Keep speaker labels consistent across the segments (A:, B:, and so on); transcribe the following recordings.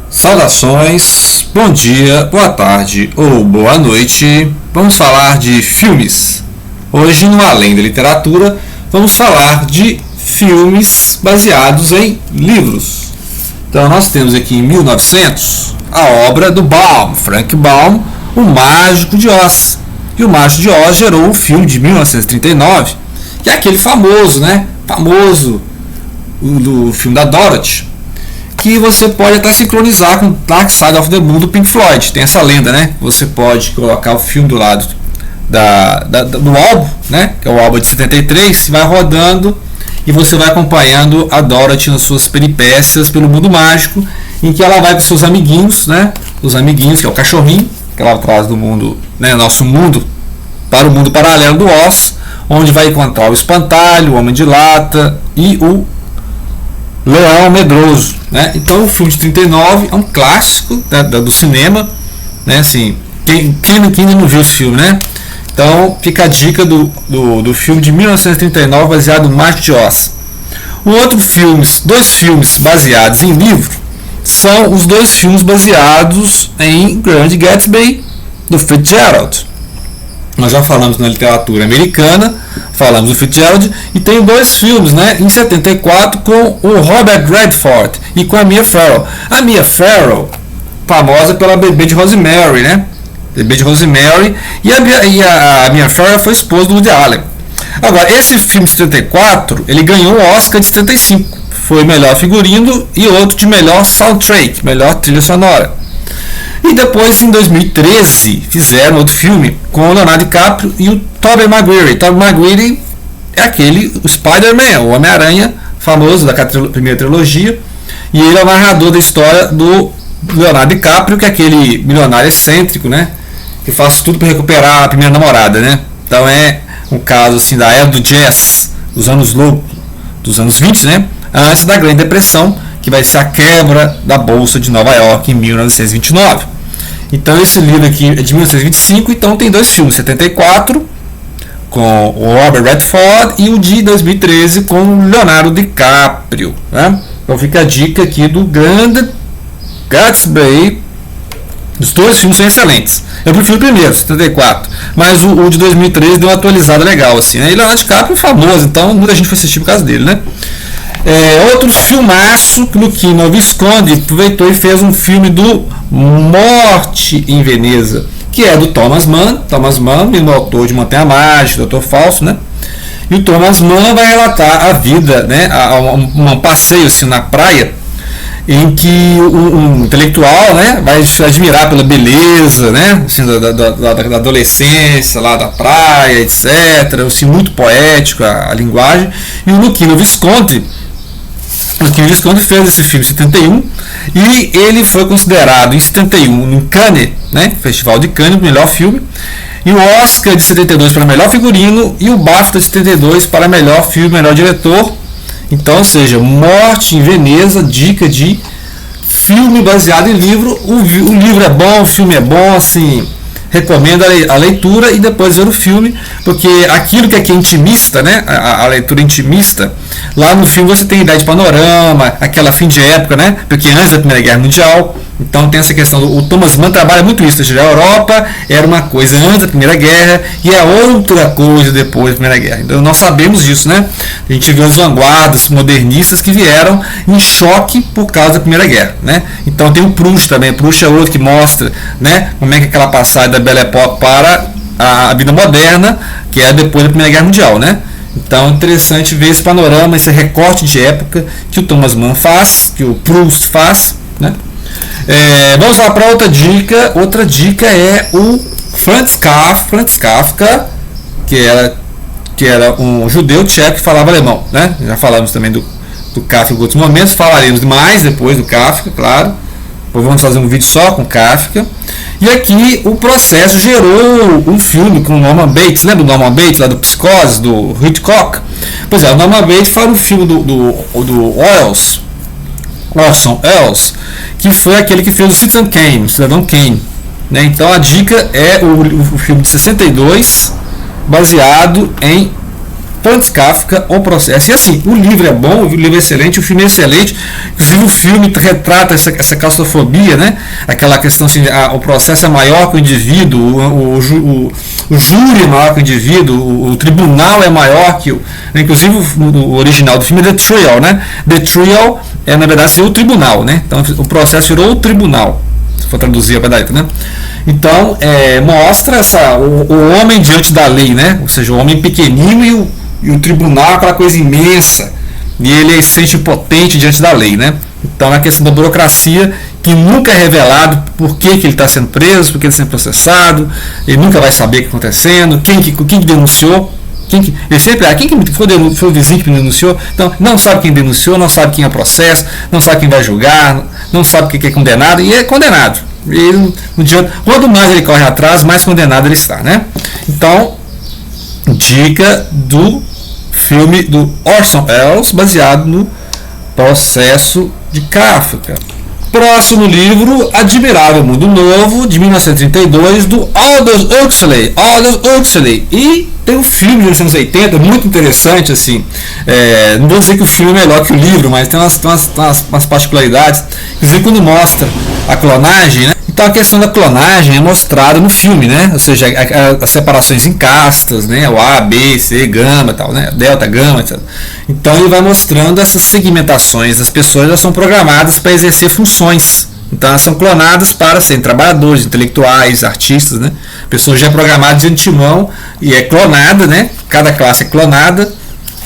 A: Saudações, bom dia, boa tarde ou boa noite. Vamos falar de filmes. Hoje, no Além da Literatura, vamos falar de filmes baseados em livros. Então, nós temos aqui em 1900 a obra do Baum, Frank Baum, O Mágico de Oz. E O Mágico de Oz gerou o filme de 1939, que é aquele famoso, Famoso do filme da Dorothy, que você pode até sincronizar com Dark Side of the Moon do Pink Floyd. Tem essa lenda, Você pode colocar o filme do lado do álbum, Que é o álbum de 73, vai rodando e você vai acompanhando a Dorothy nas suas peripécias pelo mundo mágico, em que ela vai com seus amiguinhos, Os amiguinhos, que é o cachorrinho, que ela traz do mundo, Nosso mundo, para o mundo paralelo do Oz, onde vai encontrar o Espantalho, o Homem de Lata e o Leão Medroso, Então o filme de 39 é um clássico do cinema, Assim, quem ainda não viu esse filme, Então fica a dica do filme de 1939 baseado no Mágico de Oz. Dois filmes baseados em livro são os dois filmes baseados em Grande Gatsby do Fitzgerald. Nós já falamos na literatura americana, falamos do Fitzgerald, e tem dois filmes, em 74 com o Robert Redford e com a Mia Farrow. A Mia Farrow, famosa pela Bebê de Rosemary, Bebê de Rosemary, e a Mia Farrow foi esposa do Woody Allen. Agora, esse filme de 74, ele ganhou o Oscar de 75, foi melhor figurino e outro de melhor soundtrack, melhor trilha sonora. E depois, em 2013, fizeram outro filme com o Leonardo DiCaprio e o Tobey Maguire. Tobey Maguire é o Spider-Man, o Homem-Aranha, famoso da primeira trilogia. E ele é o narrador da história do Leonardo DiCaprio, que é aquele milionário excêntrico, Que faz tudo para recuperar a primeira namorada, Então é um caso assim da era do jazz, dos anos loucos, dos anos 20, Antes da Grande Depressão, que vai ser a quebra da Bolsa de Nova York em 1929. Então esse livro aqui é de 1925, então tem dois filmes, 74 com o Robert Redford e o de 2013 com o Leonardo DiCaprio. Então fica a dica aqui do Grande Gatsby. Os dois filmes são excelentes. Eu prefiro o primeiro, 74, mas o de 2013 deu uma atualizada legal assim, E Leonardo DiCaprio é famoso, então muita gente foi assistir por causa dele, Outro filmaço que o Luchino Visconde aproveitou e fez um filme do Morte em Veneza, que é do Thomas Mann. Thomas Mann, mesmo autor de Montanha Mágica, Doutor Falso, E o Thomas Mann vai relatar a vida, um passeio assim na praia, em que um intelectual, vai se admirar pela beleza, assim, da adolescência lá da praia, etc. Assim, muito poético a linguagem. E o Luchino Visconti fez esse filme em 71 e ele foi considerado em 71 em Cannes, Festival de Cannes, o melhor filme, e o Oscar de 72 para melhor figurino e o BAFTA de 72 para melhor filme, melhor diretor. Então, ou seja, Morte em Veneza, dica de filme baseado em livro. O livro é bom, o filme é bom, assim, recomendo a leitura e depois ver o filme, porque aquilo que aqui é intimista, a leitura intimista, lá no filme você tem ideia de panorama, aquela fim de época, porque antes da Primeira Guerra Mundial, então tem essa questão, o Thomas Mann trabalha muito isso, a Europa era uma coisa antes da Primeira Guerra e é outra coisa depois da Primeira Guerra, então nós sabemos disso, A gente viu as vanguardas modernistas que vieram em choque por causa da Primeira Guerra, Então tem o Proust também, Proust é outro que mostra, como é que aquela passagem da Belle Époque para a vida moderna, que é depois da Primeira Guerra Mundial, Então é interessante ver esse panorama, esse recorte de época que o Thomas Mann faz, que o Proust faz, vamos lá para outra dica. Outra dica é o Franz Kafka, que era um judeu tcheco que falava alemão, Já falamos também do Kafka em outros momentos, falaremos mais depois do Kafka, claro. Vamos fazer um vídeo só com Kafka. E aqui o processo gerou um filme com o Norman Bates. Lembra do Norman Bates, lá do Psicose, do Hitchcock? Pois é, o Norman Bates faz um filme do Orson Welles, que foi aquele que fez o Cidadão Kane. Então a dica é o filme de 62, baseado em Franz Kafka, O Processo. E assim, o livro é bom, o livro é excelente, o filme é excelente. Inclusive o filme retrata essa claustrofobia, né? Aquela questão assim, o processo é maior que o indivíduo, o júri é maior que o indivíduo, o tribunal é maior que o... Inclusive o original do filme é The Trial, né? The Trial é, na verdade, o tribunal, né? Então o processo virou o tribunal, se for traduzir a verdade, né? Então, mostra o homem diante da lei, né? Ou seja, o homem pequenino e o tribunal, aquela coisa imensa, e ele se sente impotente diante da lei, né? Então, a questão da burocracia, que nunca é revelado por que ele está sendo preso, por que ele está sendo processado, ele nunca vai saber o que está acontecendo, quem que denunciou, ele sempre quem que foi o vizinho que denunciou. Então, não sabe quem denunciou, não sabe quem é o processo, não sabe quem vai julgar, não sabe quem é condenado, e é condenado. Ele, quanto mais ele corre atrás, mais condenado ele está, né? Então, dica do filme do Orson Welles, baseado no Processo de Kafka. Próximo livro, Admirável Mundo Novo, de 1932, do Aldous Huxley. E tem um filme dos anos 80, muito interessante, assim. Não vou dizer que o filme é melhor que o livro, mas tem umas particularidades. Inclusive quando mostra a clonagem, né? Então a questão da clonagem é mostrada no filme, né? Ou seja, as separações em castas, né? O A, B, C, gama, tal, né? Delta, gama, etc. Então ele vai mostrando essas segmentações. As pessoas já são programadas para exercer funções. Então elas são clonadas para serem trabalhadores, intelectuais, artistas, né? A pessoa já é programada de antemão e é clonada, né? Cada classe é clonada.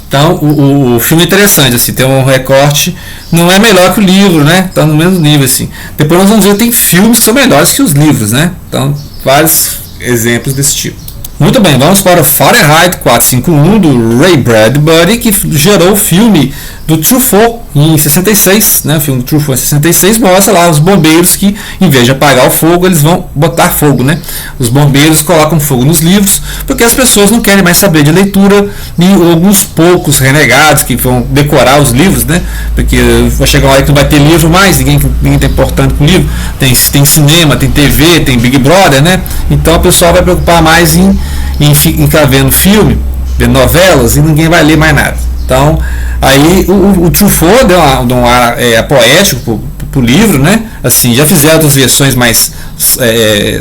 A: Então o filme é interessante, assim, tem um recorte, não é melhor que o livro, né? Está no mesmo nível, assim. Depois nós vamos ver que tem filmes que são melhores que os livros, né? Então, vários exemplos desse tipo. Muito bem, vamos para o Fahrenheit 451 do Ray Bradbury, que gerou o filme do Truffaut em 66, né? O filme do Truffaut em 66 mostra lá os bombeiros que, em vez de apagar o fogo, eles vão botar fogo, né? Os bombeiros colocam fogo nos livros, porque as pessoas não querem mais saber de leitura, e alguns poucos renegados que vão decorar os livros, né? Porque vai chegar uma hora que não vai ter livro mais, ninguém está importando com o livro. Tem cinema, tem TV, tem Big Brother, né? Então o pessoal vai preocupar mais em ficar vendo filme, vendo novelas, e ninguém vai ler mais nada. Então, aí o Truffaut deu um ar poético pro livro, né? Assim, já fizeram outras versões mais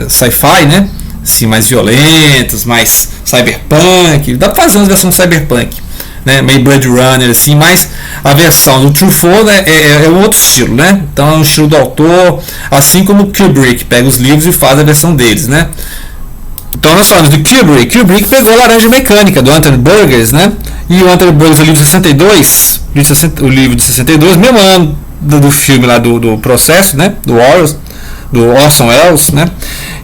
A: sci-fi, né? Assim, mais violentas, mais cyberpunk. Dá pra fazer uma versão cyberpunk, né? Meio Blade Runner, assim, mas a versão do Truffaut, né, é um outro estilo, né? Então é um estilo do autor, assim como o Kubrick pega os livros e faz a versão deles, né? Então nós falamos do Kubrick. Kubrick pegou a Laranja Mecânica do Anthony Burgess, né? E o Anthony Burgess, o livro de 62, o livro de 62, mesmo ano do filme lá do Processo, né? Do Orson Welles, né?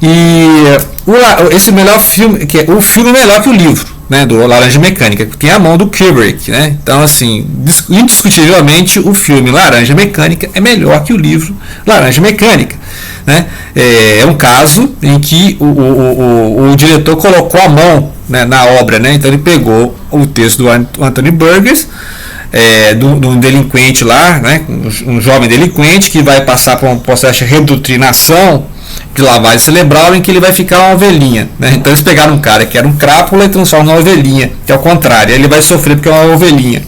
A: E esse melhor filme, que é o filme melhor que o livro, né? Do Laranja Mecânica, que tem a mão do Kubrick, né? Então assim, indiscutivelmente o filme Laranja Mecânica é melhor que o livro Laranja Mecânica. Né? É um caso em que o diretor colocou a mão, né, na obra, né? Então ele pegou o texto do Anthony Burgess, de um delinquente lá, né? Um jovem delinquente que vai passar por um processo de redoutrinação, de lavagem cerebral, em que ele vai ficar uma ovelhinha, né? Então eles pegaram um cara que era um crápula e transformam numa ovelhinha, que é o contrário, ele vai sofrer porque é uma ovelhinha.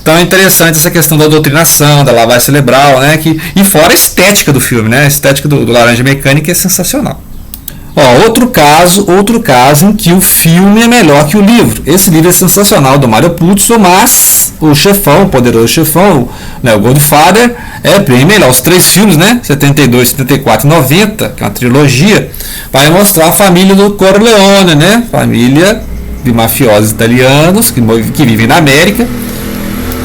A: Então é interessante essa questão da doutrinação, da lavagem cerebral, né? E fora a estética do filme, né? A estética do Laranja Mecânica é sensacional. Outro caso em que o filme é melhor que o livro. Esse livro é sensacional, do Mario Puzo, mas o chefão, o poderoso chefão, né, o Godfather, é bem melhor. Os três filmes, né, 72, 74 e 90, que é uma trilogia, vai mostrar a família do Corleone, né, família de mafiosos italianos que vivem na América.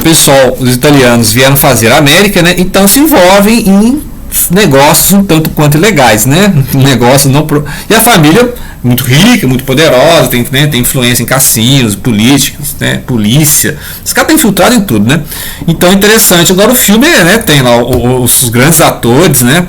A: Pessoal, os italianos vieram fazer a América, né, então se envolvem em negócios um tanto quanto ilegais, né? Negócios não e a família muito rica, muito poderosa, tem, né, tem influência em cassinos, políticos, né, polícia. Os caras estão infiltrados em tudo, né? Então é interessante. Agora o filme, né, tem lá os grandes atores, né?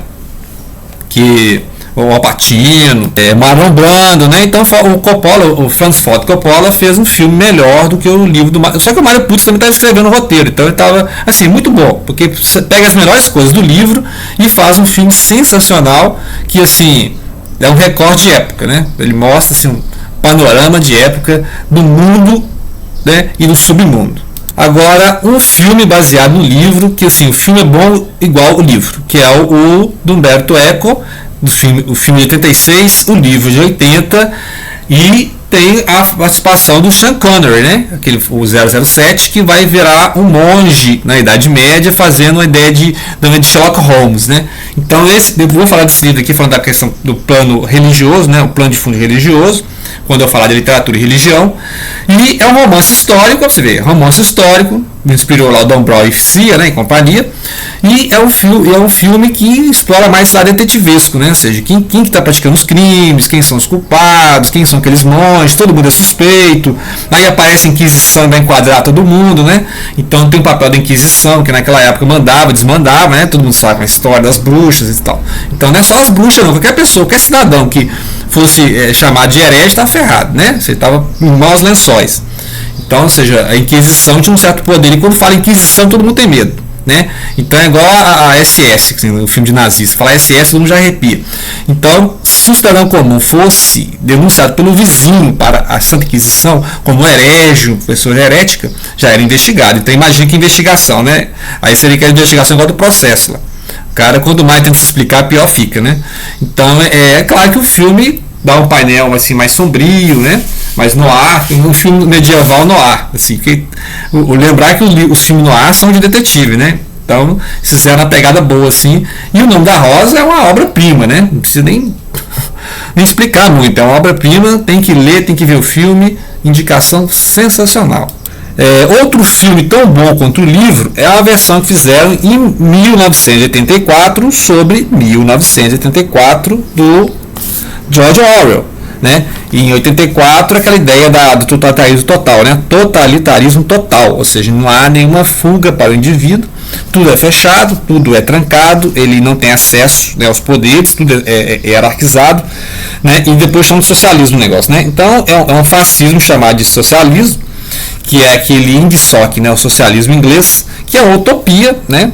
A: Que o Al Pacino, Marlon Brando, né? Então o Francis Ford Coppola fez um filme melhor do que o livro do Mario. Só que o Mario Puzo também estava escrevendo o roteiro, então ele estava assim, muito bom, porque você pega as melhores coisas do livro e faz um filme sensacional, que assim, é um recorde de época, né? Ele mostra assim, um panorama de época do mundo né, e no submundo. Agora, um filme baseado no livro, que assim, o filme é bom igual o livro, que é o do Umberto Eco, o filme de 86, o livro de 80, e tem a participação do Sean Connery, né? O 007, que vai virar um monge na Idade Média, fazendo uma ideia de Sherlock Holmes, né? Então, eu vou falar desse livro aqui, falando da questão do plano religioso, né? O plano de fundo religioso, quando eu falar de literatura e religião. E é um romance histórico, você vê, romance histórico, me inspirou lá o Dan Brown e Cia, né, e companhia. E é um filme que explora mais esse lado detetivesco, né? Ou seja, quem que está praticando os crimes, quem são os culpados, quem são aqueles monges, todo mundo é suspeito. Aí aparece a Inquisição e vai enquadrar todo mundo, né? Então tem o papel da Inquisição, que naquela época mandava, desmandava, né? Todo mundo sabe a história das bruxas e tal. Então não é só as bruxas, não. Qualquer pessoa, qualquer cidadão que fosse chamado de herege está ferrado, né? Você estava em maus lençóis. Então, ou seja, a Inquisição tinha um certo poder, e quando fala Inquisição todo mundo tem medo, né? Então é igual a SS, assim, o filme de nazista, falar SS todo mundo já arrepia. Então, se um cidadão comum fosse denunciado pelo vizinho para a Santa Inquisição como herege, pessoa herética, já era investigado. Então imagina que investigação, né? Aí seria que a investigação igual do processo lá. O cara, quanto mais tenta se explicar, pior fica, né? Então é claro que o filme dá um painel assim, mais sombrio, né? Mas noir, um filme medieval noir, assim, que lembrar que os filmes noir são de detetive, né? Então, fizeram uma pegada boa, assim. E O Nome da Rosa é uma obra-prima, né? Não precisa nem explicar muito. É uma obra-prima, tem que ler, tem que ver o filme. Indicação sensacional. Outro filme tão bom quanto o livro é a versão que fizeram em 1984 sobre 1984 do George Orwell, né? E em 84 aquela ideia do totalitarismo total, né? Totalitarismo total, ou seja, não há nenhuma fuga para o indivíduo, tudo é fechado, tudo é trancado, ele não tem acesso, né, aos poderes, tudo é hierarquizado, né? E depois chama de socialismo o negócio, né? Então é um fascismo chamado de socialismo, que é aquele Ingsoc, né, o socialismo inglês, que é uma utopia, né,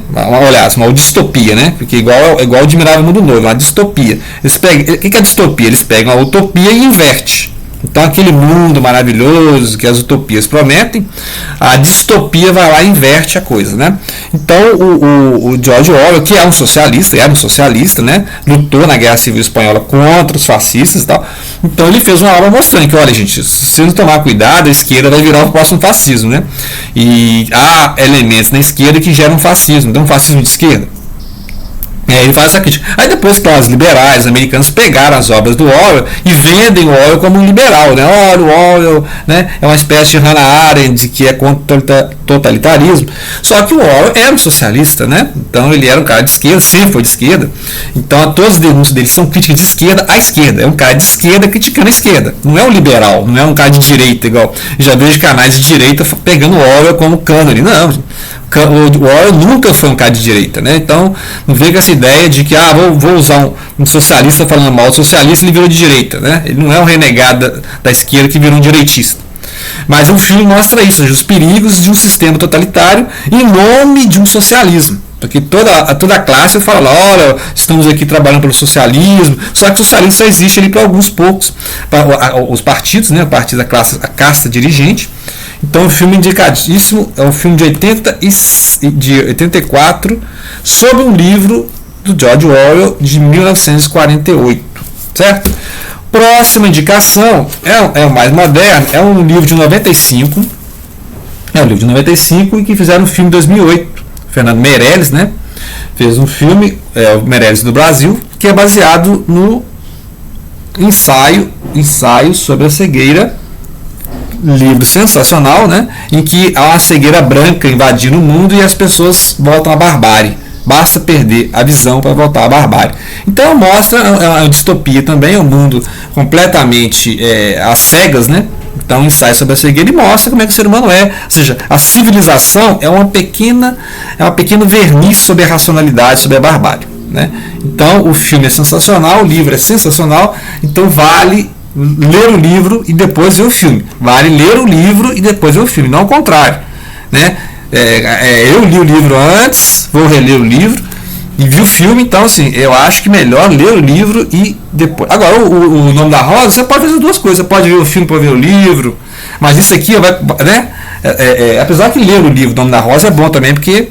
A: uma distopia, né, porque igual o Admirável Mundo Novo, uma distopia. O que é distopia? Eles pegam a utopia e invertem. Então aquele mundo maravilhoso que as utopias prometem, a distopia vai lá e inverte a coisa, né? Então o George Orwell, que era um socialista, né? Lutou na Guerra Civil Espanhola contra os fascistas e tal. Então ele fez uma obra mostrando que, olha gente, se não tomar cuidado, a esquerda vai virar o próximo fascismo, né? E há elementos na esquerda que geram fascismo, então um fascismo de esquerda. Ele faz essa crítica. Aí depois que os liberais americanos pegaram as obras do Orwell e vendem o Orwell como um liberal, né? Olha, o Orwell, né, é uma espécie de Hannah Arendt que é contra totalitarismo. Só que o Orwell era um socialista, né? Então ele era um cara de esquerda, sempre foi de esquerda. Então todos os denúncios dele são críticas de esquerda à esquerda. É um cara de esquerda criticando a esquerda. Não é um liberal, não é um cara de direita igual. Eu já vejo canais de direita pegando o Orwell como cânone. Não, o Orwell nunca foi um cara de direita, né? Então não veio com essa ideia de que vou usar um socialista falando mal do socialista, ele virou de direita, né? Ele não é um renegado da esquerda que virou um direitista. Mas o filme mostra isso, os perigos de um sistema totalitário em nome de um socialismo. Porque toda a classe fala, olha, estamos aqui trabalhando pelo socialismo, só que o socialismo só existe ali para alguns poucos, para os partidos, né? O partido da classe, a casta dirigente. Então o filme indicadíssimo é um filme de 84 sobre um livro do George Orwell de 1948, certo? Próxima indicação é o mais moderno, é um livro de 95, e que fizeram um filme em 2008. Fernando Meirelles, né, fez um filme, o Meirelles do Brasil, que é baseado no ensaio sobre a cegueira, livro sensacional, né, em que há uma cegueira branca invadindo o mundo e as pessoas voltam à barbárie. Basta perder a visão para voltar à barbárie. Então mostra, é uma distopia também, é um mundo completamente às cegas, né? Então um ensaio sobre a cegueira e mostra como é que o ser humano é. Ou seja, a civilização é um pequeno verniz sobre a racionalidade, sobre a barbárie, né? Então o filme é sensacional, o livro é sensacional, então vale ler o livro e depois ver o filme. Vale ler o livro e depois ver o filme, não ao contrário, né? Eu li o livro antes, vou reler o livro e vi o filme, então assim, eu acho que melhor ler o livro e depois. Agora, o Nome da Rosa, você pode fazer duas coisas, você pode ver o filme para ver o livro, Mas isso aqui, né? Apesar que ler o livro Nome da Rosa é bom também, porque.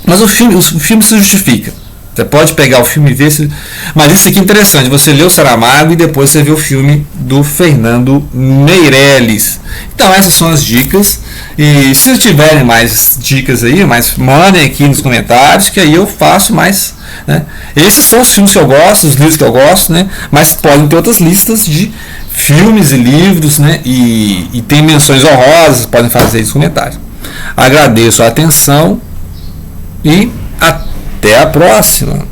A: Mas o filme se justifica. Você pode pegar o filme e ver se. Mas isso aqui é interessante. Você lê o Saramago e depois você vê o filme do Fernando Meirelles. Então essas são as dicas. E se tiverem mais dicas aí, mandem aqui nos comentários, que aí eu faço mais. Né? Esses são os filmes que eu gosto, os livros que eu gosto, né? Mas podem ter outras listas de filmes e livros, né? E tem menções honrosas, podem fazer aí nos comentários. Agradeço a atenção e até a próxima.